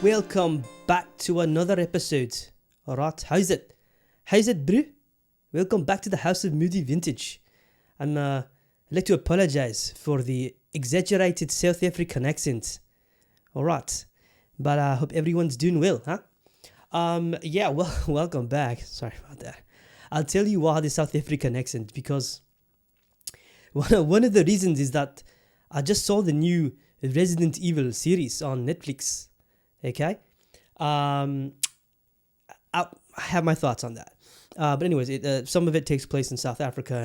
Welcome back to another episode. Alright, how's it? How's it, bro? Welcome back to the house of Moody Vintage. I'd like to apologize for the exaggerated South African accent. Alright, but I hope everyone's doing well, huh? Welcome back. Sorry about that. I'll tell you why the South African accent, because one of the reasons is that I just saw the new Resident Evil series on Netflix. Okay, I have my thoughts on that. But anyways, some of it takes place in South Africa,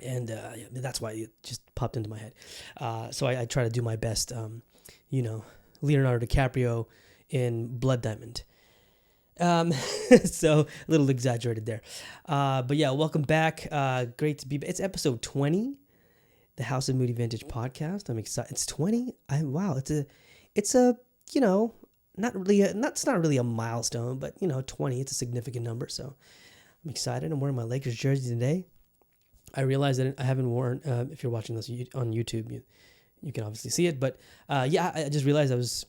and that's why it just popped into my head. So I try to do my best. Leonardo DiCaprio in Blood Diamond. So a little exaggerated there. But yeah, welcome back. Great to be back. It's episode 20, the House of Moody Vintage podcast. I'm excited. It's 20. It's a not really a milestone, but 20, it's a significant number. So I'm excited. I'm wearing my Lakers jersey today. I realized that I haven't worn, if you're watching this on YouTube, you can obviously see it, but I just realized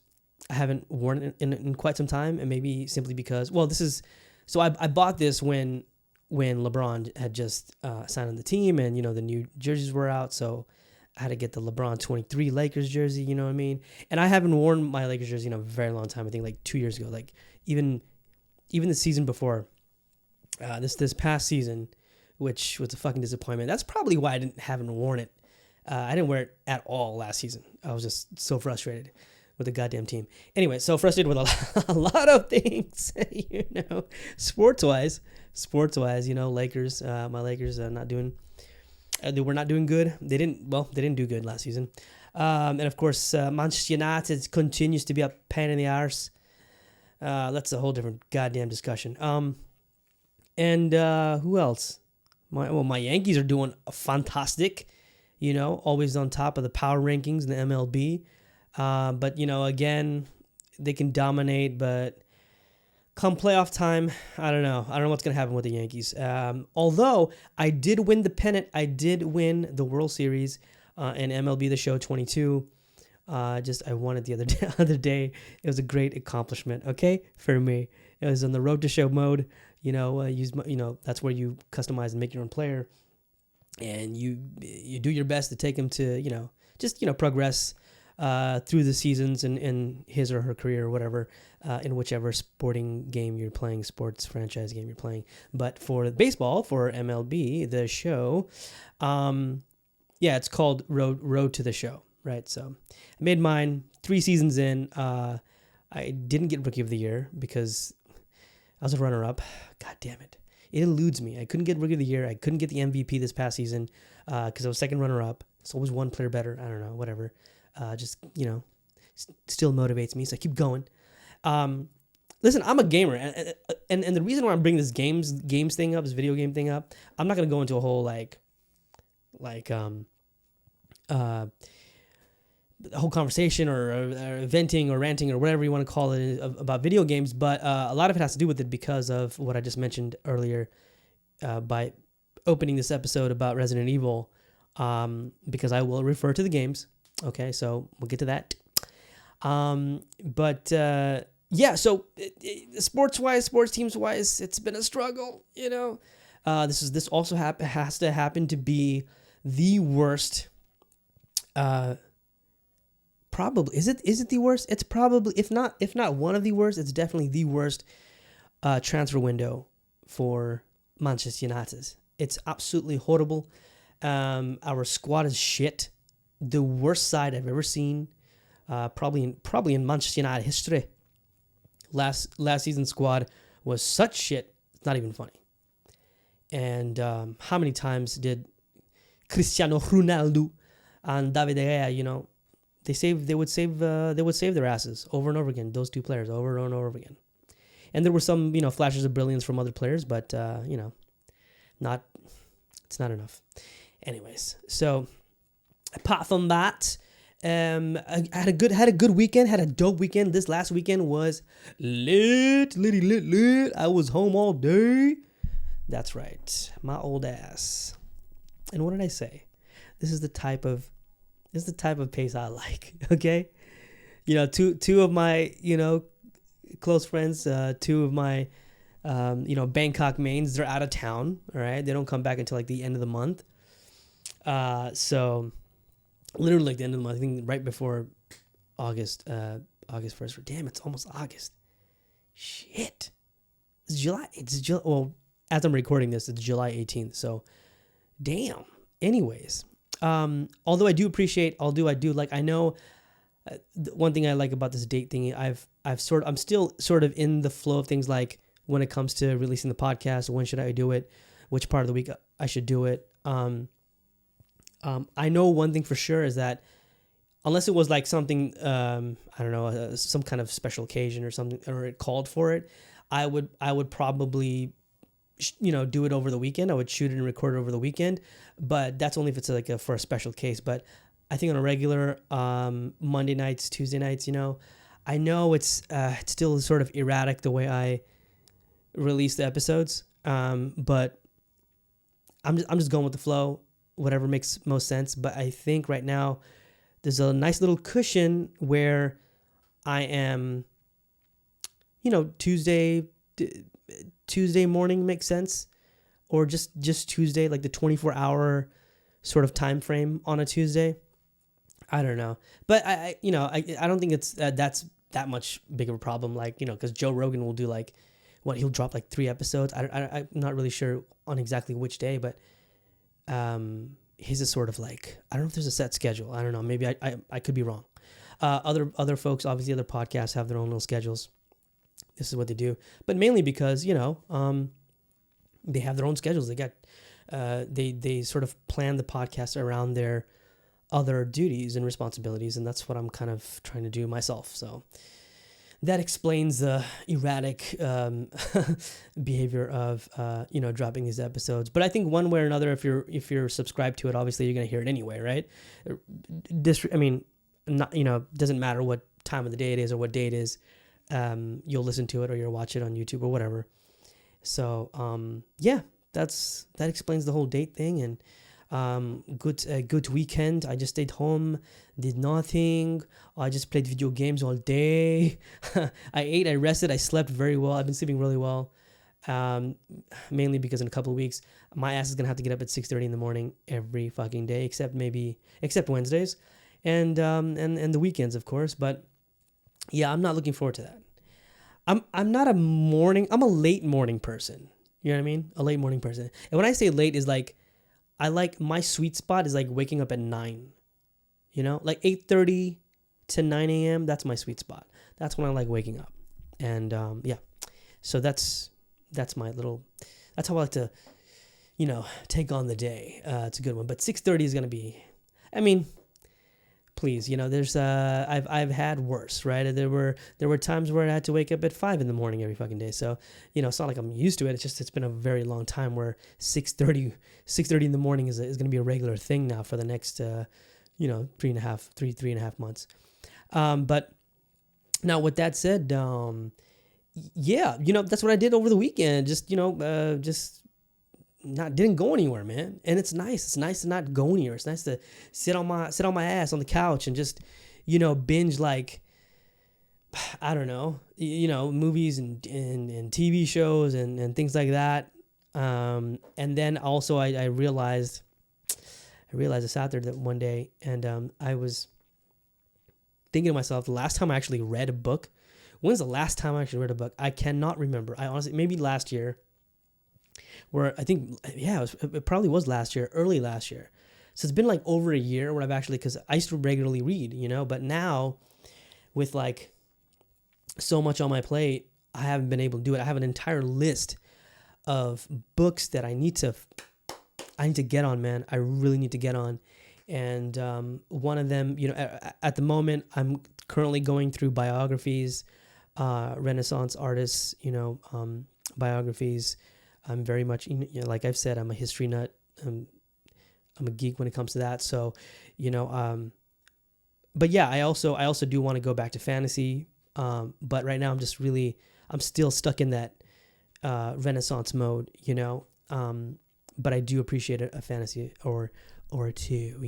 I haven't worn it in quite some time, and maybe simply because, I bought this when LeBron had just signed on the team, and the new jerseys were out, so I had to get the LeBron 23 Lakers jersey, you know what I mean? And I haven't worn my Lakers jersey in a very long time. I think like 2 years ago, like even the season before, this past season, which was a fucking disappointment. That's probably why I haven't worn it. I didn't wear it at all last season. I was just so frustrated with the goddamn team. Anyway, so frustrated with a lot of things, sports-wise, Lakers, my Lakers are not doing. They were not doing good. They didn't do good last season. And of course, Manchester United continues to be a pain in the arse. That's a whole different goddamn discussion. And who else? My Yankees are doing fantastic. Always on top of the power rankings in the MLB. But again, they can dominate, but come playoff time, I don't know what's going to happen with the Yankees. Although I did win the pennant. I did win the World Series in MLB The Show 22. I won it the other day. It was a great accomplishment, okay, for me. It was on the Road to Show mode. That's where you customize and make your own player. And you do your best to take him to, progress through the seasons in his or her career or whatever, in whichever sporting game you're playing, sports franchise game you're playing. But for baseball, for MLB, the show, it's called Road to the Show, right? So I made mine 3 seasons in. I didn't get Rookie of the Year because I was a runner-up. God damn it. It eludes me. I couldn't get Rookie of the Year. I couldn't get the MVP this past season because I was second runner-up. It's always one player better. I don't know, whatever. Still motivates me, so I keep going. Listen, I'm a gamer, and the reason why I'm bringing this games thing up, this video game thing up, I'm not gonna go into a whole a whole conversation or venting or ranting or whatever you want to call it about video games, but a lot of it has to do with it because of what I just mentioned earlier by opening this episode about Resident Evil, because I will refer to the games. Okay, so we'll get to that. So sports-wise, sports teams-wise, it's been a struggle, This also has to happen to be the worst. Probably is it the worst? It's probably if not one of the worst, it's definitely the worst transfer window for Manchester United. It's absolutely horrible. Our squad is shit. The worst side I've ever seen, probably in Manchester United history. Last season's squad was such shit, it's not even funny. And how many times did Cristiano Ronaldo and David De Gea, they would save their asses over and over again. Those two players over and over again. And there were some flashes of brilliance from other players, but it's not enough. Anyways, so. Apart from that, I had a good weekend, had a dope weekend. This last weekend was lit. I was home all day. That's right, my old ass. And what did I say? This is the type of pace I like, okay? two of my, close friends, two of my, Bangkok mains, they're out of town. All right. They don't come back until like the end of the month. So literally like the end of the month, I think right before August 1st. Damn, it's almost August. Shit. It's July. Well, as I'm recording this, it's July 18th. So damn. Anyways, although I do appreciate, I know one thing I like about this date thingy, I'm still sort of in the flow of things, like when it comes to releasing the podcast, when should I do it, which part of the week I should do it. I know one thing for sure is that unless it was like something, I don't know, some kind of special occasion or something, or it called for it, I would probably, do it over the weekend. I would shoot it and record it over the weekend, but that's only if it's like for a special case. But I think on a regular Monday nights, Tuesday nights, I know it's still sort of erratic the way I release the episodes, but I'm just going with the flow, whatever makes most sense. But I think right now there's a nice little cushion where I am, Tuesday morning makes sense, or just Tuesday, like the 24-hour sort of time frame on a Tuesday. I don't know, but I don't think it's that's that much big of a problem. Like, because Joe Rogan will do like, he'll drop like 3 episodes. I'm not really sure on exactly which day, but his is sort of like, I don't know if there's a set schedule. I don't know. Maybe I could be wrong. Other folks, obviously, other podcasts have their own little schedules. This is what they do, but mainly because they have their own schedules. They got they sort of plan the podcast around their other duties and responsibilities, and that's what I'm kind of trying to do myself. So that explains the erratic behavior of dropping these episodes. But I think one way or another, if you're subscribed to it, obviously you're gonna hear it anyway, right? Doesn't matter what time of the day it is or what day it is. You'll listen to it or you'll watch it on YouTube or whatever. So that explains the whole date thing. And good weekend. I just stayed home, did nothing. I just played video games all day. I ate, I rested, I slept very well. I've been sleeping really well, mainly because in a couple of weeks my ass is gonna have to get up at 6:30 in the morning every fucking day, except Wednesdays and the weekends, of course. But yeah, I'm not looking forward to that. I'm a late morning person. You know what I mean? A late morning person. And when I say late, is like, I like, my sweet spot is like waking up at 9. Like 8:30 to 9 a.m. That's my sweet spot. That's when I like waking up. And so that's my little, that's how I like to, take on the day. It's a good one. But 6:30 is gonna be, please, there's I've had worse, right? There were times where I had to wake up at 5 in the morning every fucking day. So, it's not like I'm used to it. It's been a very long time where 6:30 in the morning is going to be a regular thing now for the next 3.5 months. But now with that said, that's what I did over the weekend. Didn't go anywhere, man. And it's nice. It's nice to not go anywhere. It's nice to sit on my ass on the couch and just, binge, like, I don't know, movies and TV shows and things like that. And then also I realized I sat there that one day and I was thinking to myself, the last time I actually read a book, when's the last time I actually read a book? I cannot remember. I honestly, maybe last year. Where I think, it probably was last year, early last year. So it's been like over a year where I've actually, because I used to regularly read, but now with like so much on my plate, I haven't been able to do it. I have an entire list of books that I need to get on, man. I really need to get on. And one of them, at the moment, I'm currently going through biographies, Renaissance artists, biographies. I'm very much, like I've said, I'm a history nut. I'm a geek when it comes to that. So, but yeah, I also do want to go back to fantasy. But right now I'm still stuck in that Renaissance mode, But I do appreciate a fantasy or two,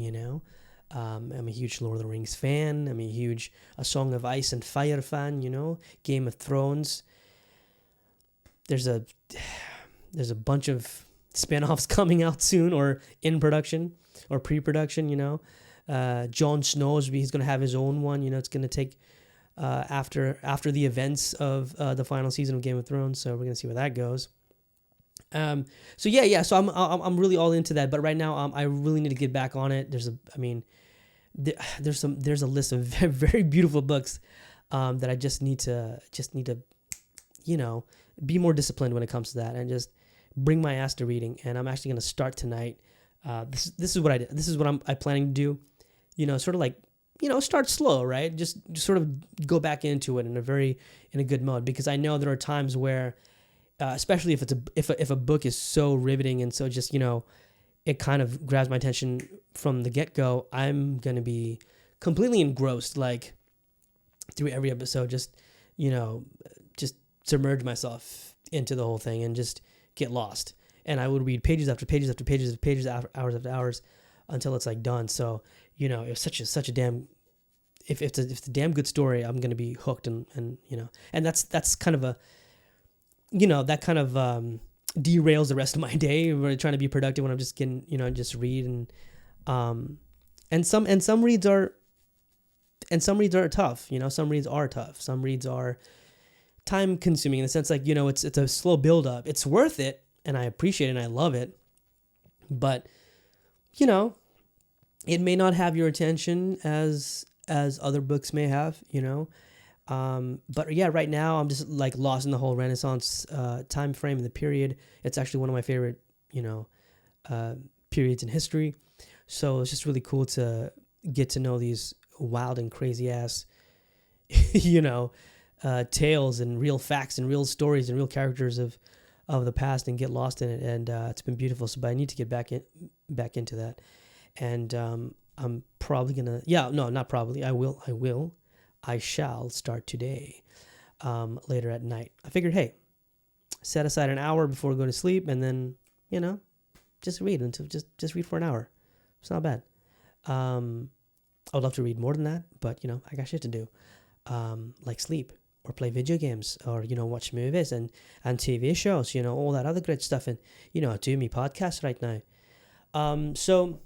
I'm a huge Lord of the Rings fan. I'm a huge A Song of Ice and Fire fan, Game of Thrones. There's a bunch of spin-offs coming out soon or in production or pre-production, Jon Snow's, he's going to have his own one, it's going to take after the events of the final season of Game of Thrones, so we're going to see where that goes. So I'm really all into that, but right now I really need to get back on it. There's a list of very, very beautiful books that I just need to be more disciplined when it comes to that and just bring my ass to reading. And I'm actually going to start tonight. This is what I did. This is what I'm planning to do. Sort of like, start slow, right? Just sort of go back into it in a good mode, because I know there are times where, especially if a book is so riveting and so just, it kind of grabs my attention from the get-go, I'm going to be completely engrossed, like through every episode, just submerge myself into the whole thing and just get lost. And I would read pages after pages after pages after pages, hours after hours, until it's like done. So, it's such a damn, if it's a damn good story, I'm going to be hooked and that's kind of a, that kind of derails the rest of my day. We're trying to be productive when I'm just getting, just read and some reads are tough. Some reads are tough. Some reads are time consuming in the sense like, it's a slow build up. It's worth it, and I appreciate it and I love it, but it may not have your attention as other books may have. But yeah, right now I'm just like lost in the whole Renaissance time frame and the period. It's actually one of my favorite, periods in history. So it's just really cool to get to know these wild and crazy ass, tales and real facts and real stories and real characters of the past and get lost in it. And it's been beautiful. So, but I need to get back into that. And I'm probably gonna, not probably. I shall start today, later at night. I figured, hey, set aside an hour before going to sleep, and then, just read until just read for an hour. It's not bad. I would love to read more than that, but I got shit to do, like sleep or play video games or watch movies and TV shows, all that other great stuff, and do me podcasts right now. So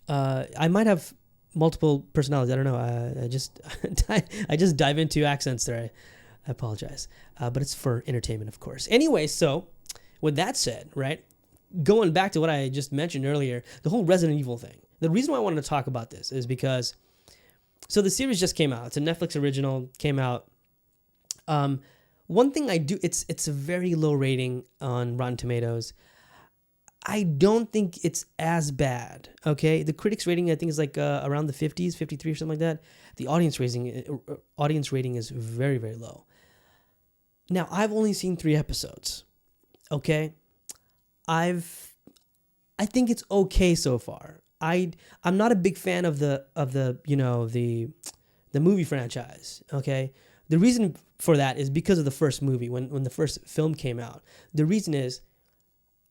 I might have multiple personalities. I don't know. I just dive into accents there. I apologize. But it's for entertainment, of course. Anyway, so with that said, right, going back to what I just mentioned earlier, the whole Resident Evil thing. The reason why I wanted to talk about this is because, so the series just came out. It's a Netflix original, came out. One thing I do, it's a very low rating on Rotten Tomatoes. I don't think it's as bad, okay? The critics rating, I think, is like around the 50s, 53 or something like that. The audience rating is very, very low. Now, I've only seen 3 episodes, okay? I think it's okay so far. I'm not a big fan of the movie franchise, okay? The reason for that is because of the first movie, when the first film came out. The reason is,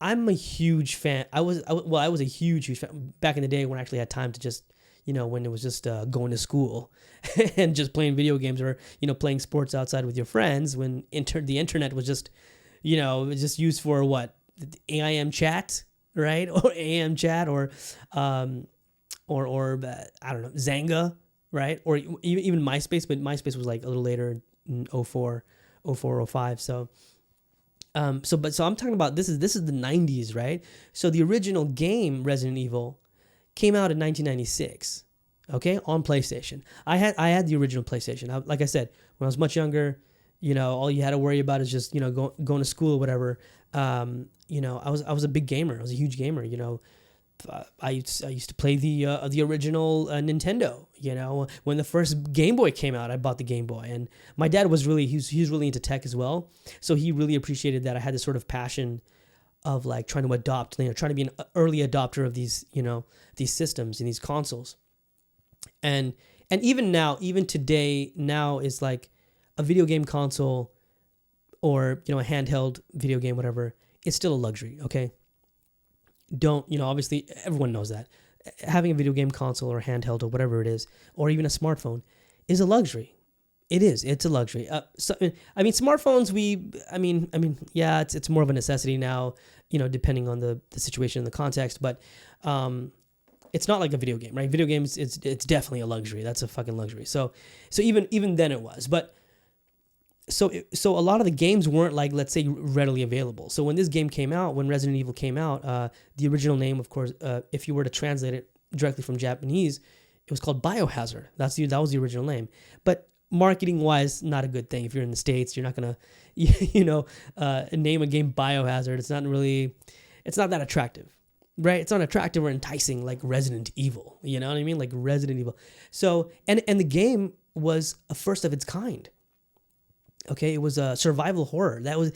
I'm a huge fan. I was a huge fan back in the day when I actually had time to just, when it was just going to school and just playing video games or, playing sports outside with your friends, when the internet was just, just used for what? AIM chat, right? Or AM chat or I don't know, Zanga, right? Or even MySpace, but MySpace was like a little later in 04, 05. So I'm talking about this is the 90s, right? So the original game Resident Evil came out in 1996, okay, on PlayStation. I had the original PlayStation. Like I said, when I was much younger, all you had to worry about is just going to school or whatever. I was a big gamer. I was a huge gamer. I used to play the original Nintendo. When the first Game Boy came out, I bought the Game Boy, and my dad was he's really into tech as well. So he really appreciated that I had this sort of passion of like trying to adopt, trying to be an early adopter of these, these systems and these consoles. And even now, even today, now is like a video game console or a handheld video game, whatever. It's still a luxury. Okay. Obviously everyone knows that. having a video game console or handheld or whatever it is, or even a smartphone, is a luxury. It is. It's a luxury. So, I mean, smartphones. Yeah, it's more of a necessity now. Depending on the situation and the context, but it's not like a video game, right? Video games, it's definitely a luxury. That's a fucking luxury. So even then it was, but so a lot of the games weren't like, let's say, readily available. So when this game came out, when Resident Evil came out, the original name, of course, if you were to translate it directly from Japanese, it was called Biohazard. That was the original name, but marketing wise, not a good thing. If you're in the States, you're not gonna, name a game Biohazard. It's not that attractive, right? It's not attractive or enticing like Resident Evil. You know what I mean? Like Resident Evil. So, and the game was a first of its kind. Okay, it was a survival horror. That was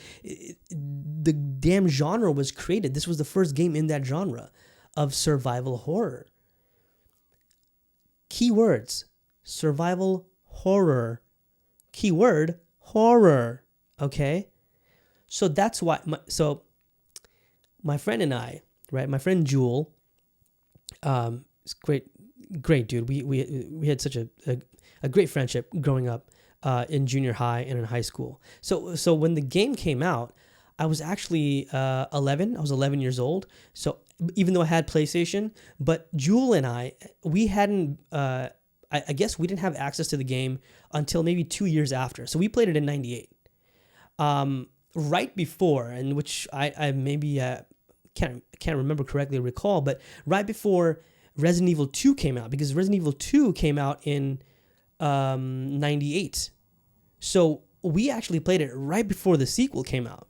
the damn genre was created. This was the first game in that genre of survival horror. Keywords: survival horror. Keyword: horror. Okay, so that's why. My friend and I, right? My friend Jewel, it's great dude. We had such a great friendship growing up in junior high and in high school. So when the game came out, I was actually 11. I was 11 years old. So even though I had PlayStation, but Jewel and we hadn't. I guess we didn't have access to the game until maybe 2 years after. So we played it in '98. Right before, and which I maybe can't remember correctly or recall, but right before Resident Evil 2 came out, because Resident Evil 2 came out in '98. So we actually played it right before the sequel came out.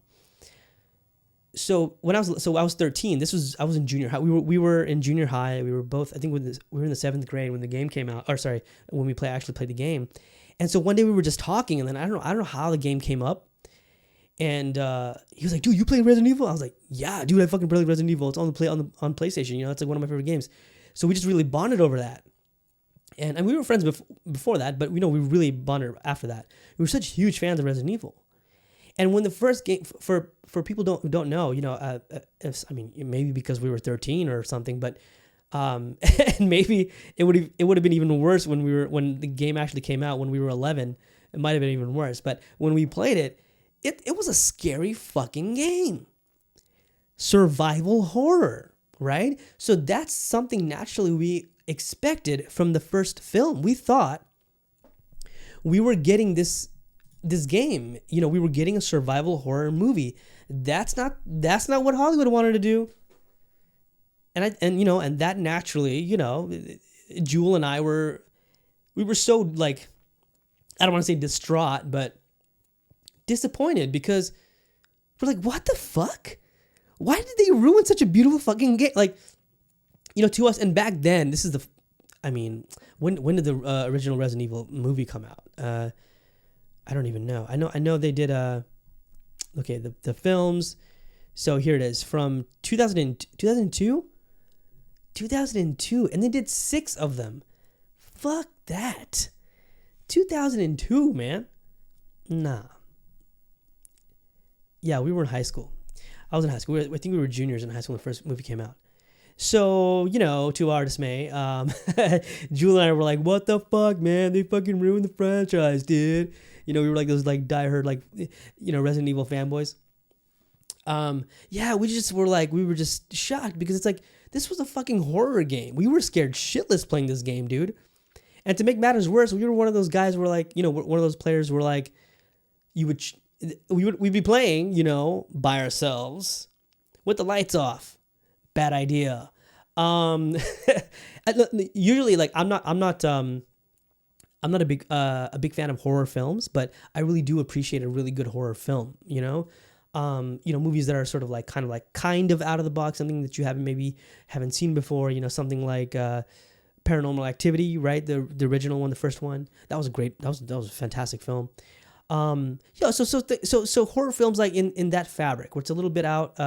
So I was 13. I was in junior high. We were in junier high. We were both, I think, we were in the 7th grade when the game came out. Or sorry, when we actually played the game. And so one day we were just talking, and then I don't know how the game came up. And he was like, "Dude, you play Resident Evil?" I was like, "Yeah, dude, I fucking play Resident Evil. It's on PlayStation. It's like one of my favorite games." So we just really bonded over that. And we were friends before that, but we really bonded after that. We were such huge fans of Resident Evil. And when the first game, for people who don't know, maybe because we were 13 or something, but and maybe it would have been even worse when the game actually came out when we were 11. It might have been even worse. But when we played it, it was a scary fucking game. Survival horror, right? So that's something naturally we expected from the first film. We thought we were getting this game. We were getting a survival horror movie. That's not what Hollywood wanted to do. And that naturally, Jewel and I we were so, like, I don't want to say distraught, but disappointed, because we're like, what the fuck? Why did they ruin such a beautiful fucking game? Like, to us. And back then, this is when did the original Resident Evil movie come out? I don't even know. I know they did the films. So here it is from 2002, and they did 6 of them. Fuck that. 2002, man. Nah. Yeah, we were in high school. I was in high school. I think we were juniors in high school when the first movie came out. So, to our dismay, Jewel and I were like, what the fuck, man? They fucking ruined the franchise, dude. We were like those like diehard, like, Resident Evil fanboys. Yeah, we were just shocked, because it's like, this was a fucking horror game. We were scared shitless playing this game, dude. And to make matters worse, we were one of those guys where, like, one of those players where, like, we'd be playing, by ourselves with the lights off. Bad idea. Usually, like, I'm not a big fan of horror films, but I really do appreciate a really good horror film. Movies that are sort of like kind of out of the box, something that you haven't seen before. Something like Paranormal Activity, right? The original one, the first one. That was a fantastic film. So horror films like in that fabric, where it's a little bit out.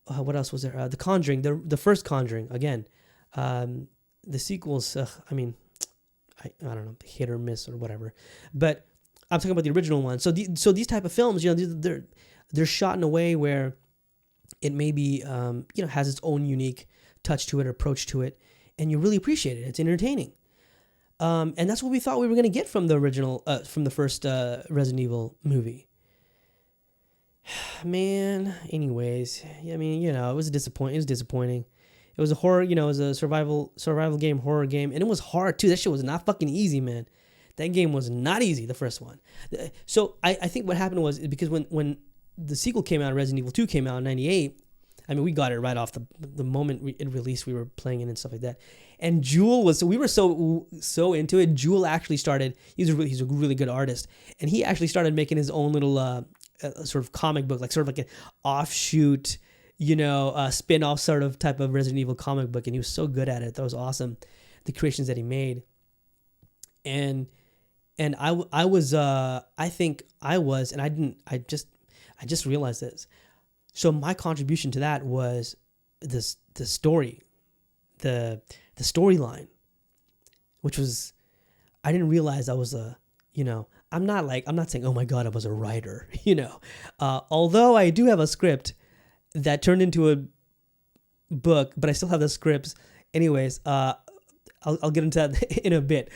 What else was there? The Conjuring, the first Conjuring again. The sequels, I don't know, hit or miss or whatever. But I'm talking about the original one. So these type of films, they're shot in a way where it maybe has its own unique touch to it, or approach to it, and you really appreciate it. It's entertaining. And that's what we thought we were going to get from the original, from the first Resident Evil movie. Man, anyways, I mean, you know, it was disappointing. It was a horror, you know, it was a survival game, horror game, and it was hard too. That shit was not fucking easy, man. That game was not easy, the first one. So I think what happened was because when the sequel came out, Resident Evil 2 came out in 98, I mean, we got it right off the moment it released. We were playing it and stuff like that. And Jewel we were so into it. Jewel actually started, he's a really good artist, and he actually started making his own little sort of comic book, like sort of like an offshoot, you know, spin-off sort of type of Resident Evil comic book, and he was so good at it. That was awesome, the creations that he made. And I just realized this. So my contribution to that was the story, the storyline, which was, I didn't realize I was I'm not saying, oh my God, I was a writer, you know, although I do have a script that turned into a book, but I still have the scripts. Anyways, I'll get into that in a bit.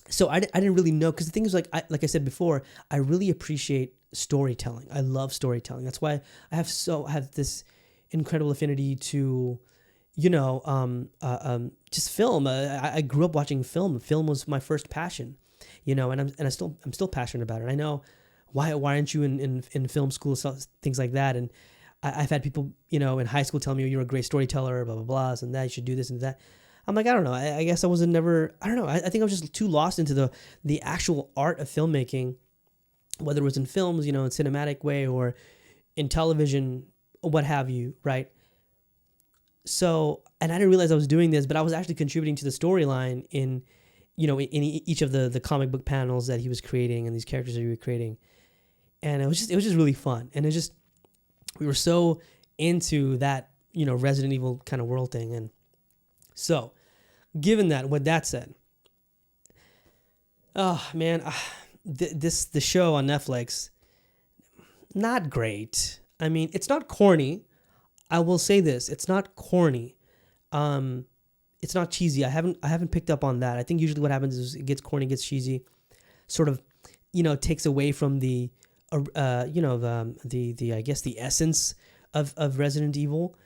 So I didn't really know, because the thing is, like I said before, I really appreciate storytelling. I love storytelling. That's why I have this incredible affinity to, you know, just film. I grew up watching film. Film was my first passion, you know, and I'm still passionate about it. I know why aren't you in film school, so things like that. And I've had people, you know, in high school tell me, oh, you're a great storyteller, blah blah blah, and that you should do this and that. I'm like, I don't know. I guess I wasn't never. I don't know. I think I was just too lost into the actual art of filmmaking, whether it was in films, you know, in cinematic way, or in television, or what have you, right? So, and I didn't realize I was doing this, but I was actually contributing to the storyline in each of the comic book panels that he was creating and these characters that he was creating, and it was just really fun, and we were so into that, you know, Resident Evil kind of world thing. And so, given that, with that said, oh man, the show on Netflix, not great. I mean, it's not corny. I will say this: it's not corny. It's not cheesy. I haven't picked up on that. I think usually what happens is it gets corny, gets cheesy, sort of, you know, takes away from the I guess the essence of Resident Evil.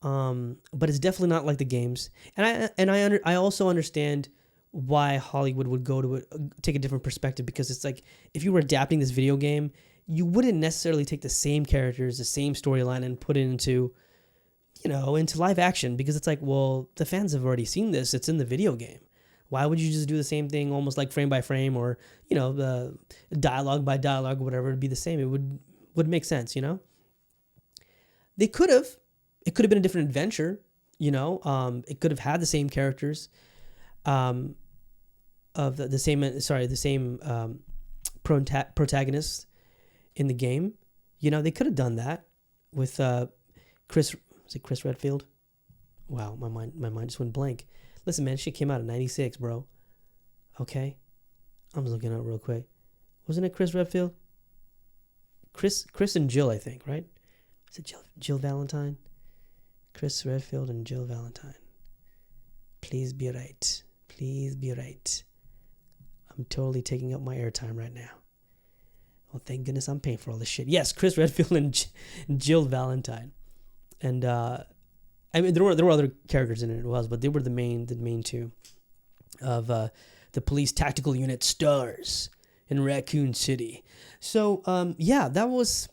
But it's definitely not like the games. And I also understand why Hollywood would go to take a different perspective, because it's like, if you were adapting this video game, you wouldn't necessarily take the same characters, the same storyline, and put it into live action, because it's like, well, the fans have already seen this. It's in the video game. Why would you just do the same thing, almost like frame by frame, or, you know, the dialogue by dialogue, whatever? It'd be the same. It would make sense, you know. They could have. It could have been a different adventure, you know. It could have had the same characters, of the same protagonists in the game. You know, they could have done that with Chris. Was it Chris Redfield? Wow, my mind just went blank. Listen, man, shit came out in '96, bro. Okay, I'm just looking at it real quick. Wasn't it Chris Redfield? Chris and Jill, I think, right? Was it Jill Valentine? Chris Redfield and Jill Valentine. Please be right. Please be right. I'm totally taking up my airtime right now. Well, thank goodness I'm paying for all this shit. Yes, Chris Redfield and Jill Valentine. And I mean, there were other characters in it as well, but they were the main two of the police tactical unit stars in Raccoon City. So yeah, that was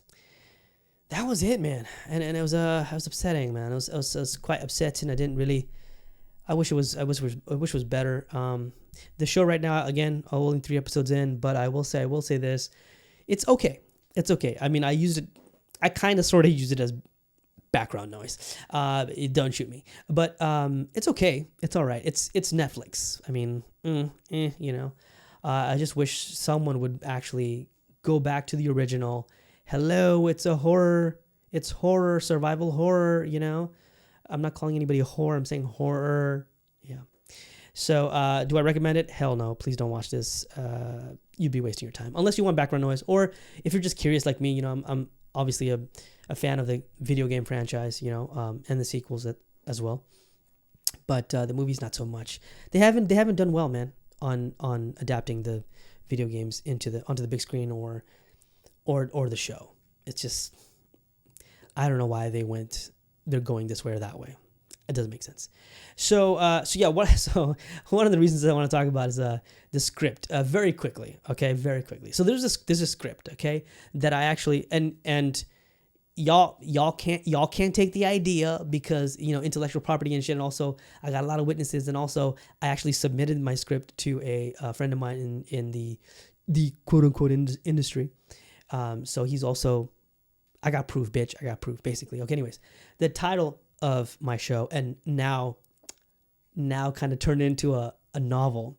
it, man. And it was upsetting, man. I was quite upset, and I didn't really. I wish it was better. The show right now, again, only 3 episodes in, but I will say this: it's okay. It's okay. I mean, I kind of sort of use it as background noise. Don't shoot me, but it's okay. It's all right. It's Netflix. I mean, you know. I just wish someone would actually go back to the original. Hello, it's a horror. It's horror, survival horror, you know. I'm not calling anybody a whore. I'm saying horror. Yeah. So do I recommend it? Hell no. Please don't watch this. You'd be wasting your time. Unless you want background noise. Or if you're just curious like me, you know, I'm obviously a fan of the video game franchise, you know, and the sequels as well. but the movies not so much. They haven't done well, man, on adapting the video games onto the big screen or the show. It's just, I don't know why they're going this way or that way. It doesn't make sense. So one of the reasons I want to talk about is the script very quickly. Okay, very quickly. So there's a script, okay, that I actually and y'all can't take the idea because intellectual property and shit. And also I got a lot of witnesses, and also I actually submitted my script to a friend of mine in the quote unquote industry. So he's also, I got proof, bitch. I got proof, basically. Okay, anyways, the title of my show, and now kind of turned into a novel,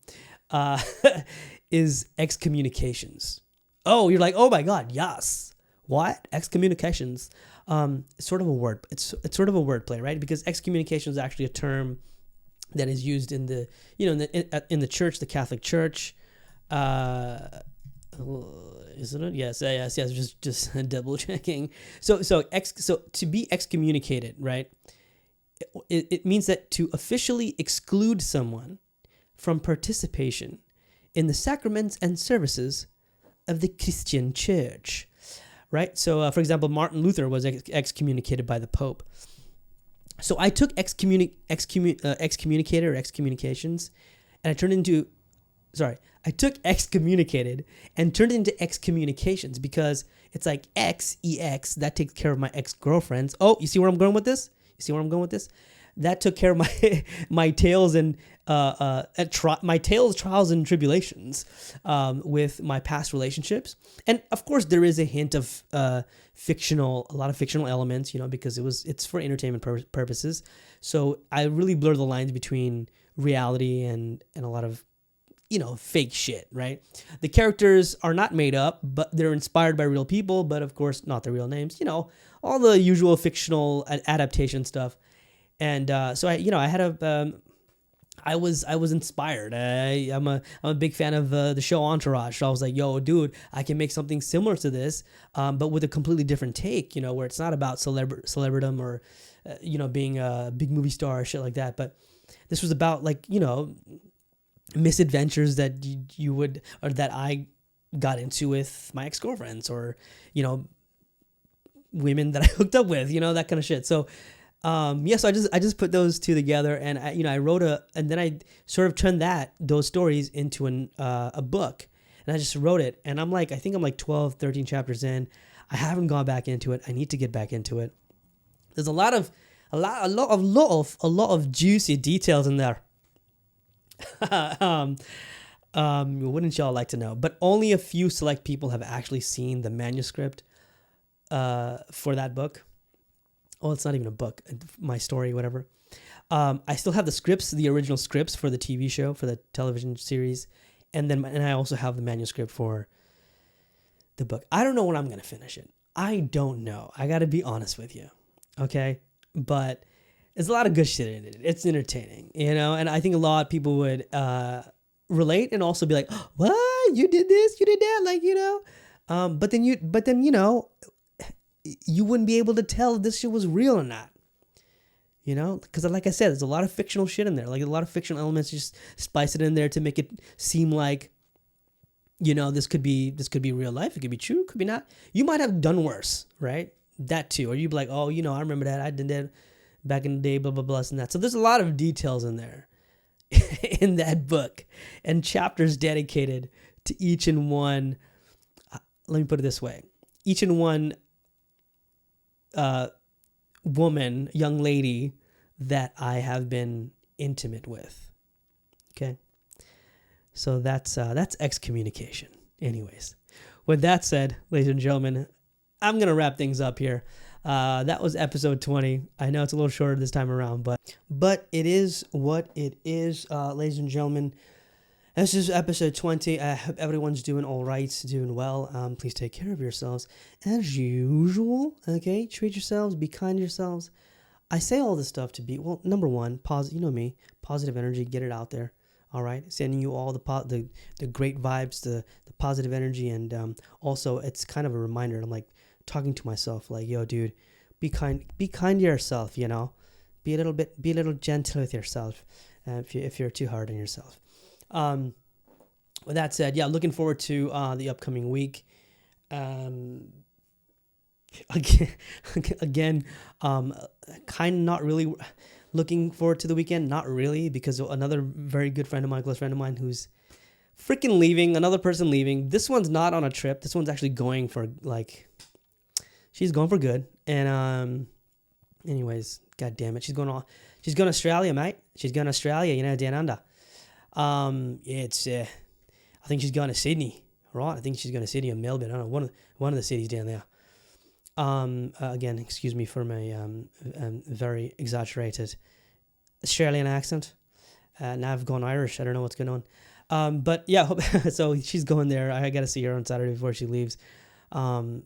is Excommunications. Oh, you're like, oh my God, yes. What? Excommunications. It's sort of a word. It's sort of a wordplay, right? Because excommunication is actually a term that is used in the in the church, the Catholic Church. Isn't it? Yes. Just double checking. So to be excommunicated, right? It means that to officially exclude someone from participation in the sacraments and services of the Christian Church, right? So, for example, Martin Luther was excommunicated by the Pope. So I took excommunicated or excommunications, and I took excommunicated and turned it into excommunications because it's like EX, that takes care of my ex-girlfriends. Oh, you see where I'm going with this? That took care of my tales and my tales, trials, and tribulations with my past relationships. And of course, there is a hint of a lot of fictional elements, because it's for entertainment purposes. So I really blur the lines between reality and a lot of fake shit, right? The characters are not made up, but they're inspired by real people, but of course not their real names, all the usual fictional adaptation stuff. And so I was inspired. I'm a big fan of the show Entourage. So I was like, yo, dude, I can make something similar to this, but with a completely different take, where it's not about celebridom or, being a big movie star or shit like that. But this was about misadventures that you would, or that I got into with my ex-girlfriends or, women that I hooked up with, that kind of shit. So, so I just put those two together, and I wrote and then I sort of turned those stories into a book, and I just wrote it, and I think I'm 12, 13 chapters in. I haven't gone back into it. I need to get back into it. There's a lot of juicy details in there. Wouldn't y'all like to know? But only a few select people have actually seen the manuscript for that book. Oh, it's not even a book. My story, whatever. I still have the original scripts for the TV show, for the television series, and I also have the manuscript for the book. I don't know when I'm gonna finish it. I don't know. I gotta be honest with you, okay? But there's a lot of good shit in it. It's entertaining, and I think a lot of people would relate and also be like, oh, "What? You did this? You did that?" But then you wouldn't be able to tell if this shit was real or not. Because like I said, there's a lot of fictional shit in there. Like a lot of fictional elements, just spice it in there to make it seem like, this could be real life. It could be true. Could be not. You might have done worse, right? That too. Or you'd be like, oh, I remember that. I did that back in the day, blah, blah, blah, and that. So there's a lot of details in there in that book, and chapters dedicated to each and one. Let me put it this way. Each and one young lady that I have been intimate with. Okay. So that's excommunication. Anyways, with that said, ladies and gentlemen, I'm going to wrap things up here. That was episode 20. I know it's a little shorter this time around, but it is what it is, ladies and gentlemen. This is episode 20. I hope everyone's doing all right, doing well. Please take care of yourselves as usual. Okay, treat yourselves, be kind to yourselves. I say all this stuff to be, well, number one, me, positive energy, get it out there. All right, sending you all the great vibes, the positive energy, and also it's kind of a reminder. I'm talking to myself, yo, dude, be kind to yourself. be a little gentle with yourself if you're too hard on yourself. With that said, yeah, looking forward to the upcoming week. Again, kind of not really looking forward to the weekend. Not really, because another very good friend of mine, close friend of mine, who's freaking leaving, another person leaving. This one's not on a trip. This one's actually going for she's going for good. And anyways, god damn it, she's going to Australia, mate. She's going to Australia, down under. I think she's going to Sydney, right? I think she's going to Sydney or Melbourne. I don't know, one of the cities down there. Again, excuse me for my very exaggerated Australian accent. Now I've gone Irish. I don't know what's going on. But yeah, so she's going there. I got to see her on Saturday before she leaves. Man,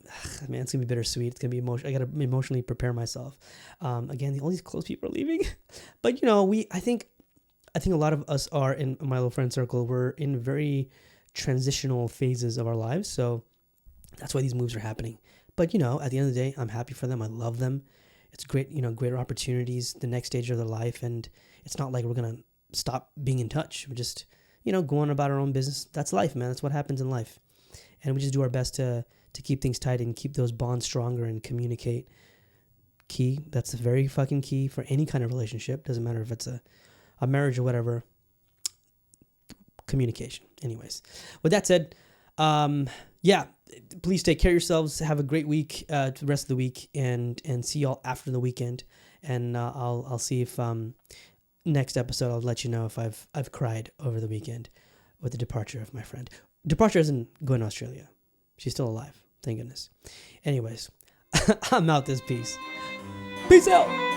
it's going to be bittersweet. It's going to be emotional. I got to emotionally prepare myself. Again, all these close people are leaving. But, I think a lot of us are in my little friend circle. We're in very transitional phases of our lives. So that's why these moves are happening. But, at the end of the day, I'm happy for them. I love them. It's great, greater opportunities, the next stage of their life. And it's not like we're going to stop being in touch. We're just, going about our own business. That's life, man. That's what happens in life. And we just do our best to keep things tight and keep those bonds stronger and communicate. Key. That's very fucking key for any kind of relationship. Doesn't matter if it's a marriage or whatever. Communication. Anyways, with that said, yeah, please take care of yourselves. Have a great week, the rest of the week, and see y'all after the weekend. And I'll see if next episode I'll let you know if I've cried over the weekend with the departure of my friend. Departure isn't going to Australia. She's still alive. Thank goodness. Anyways, I'm out this piece. Peace out.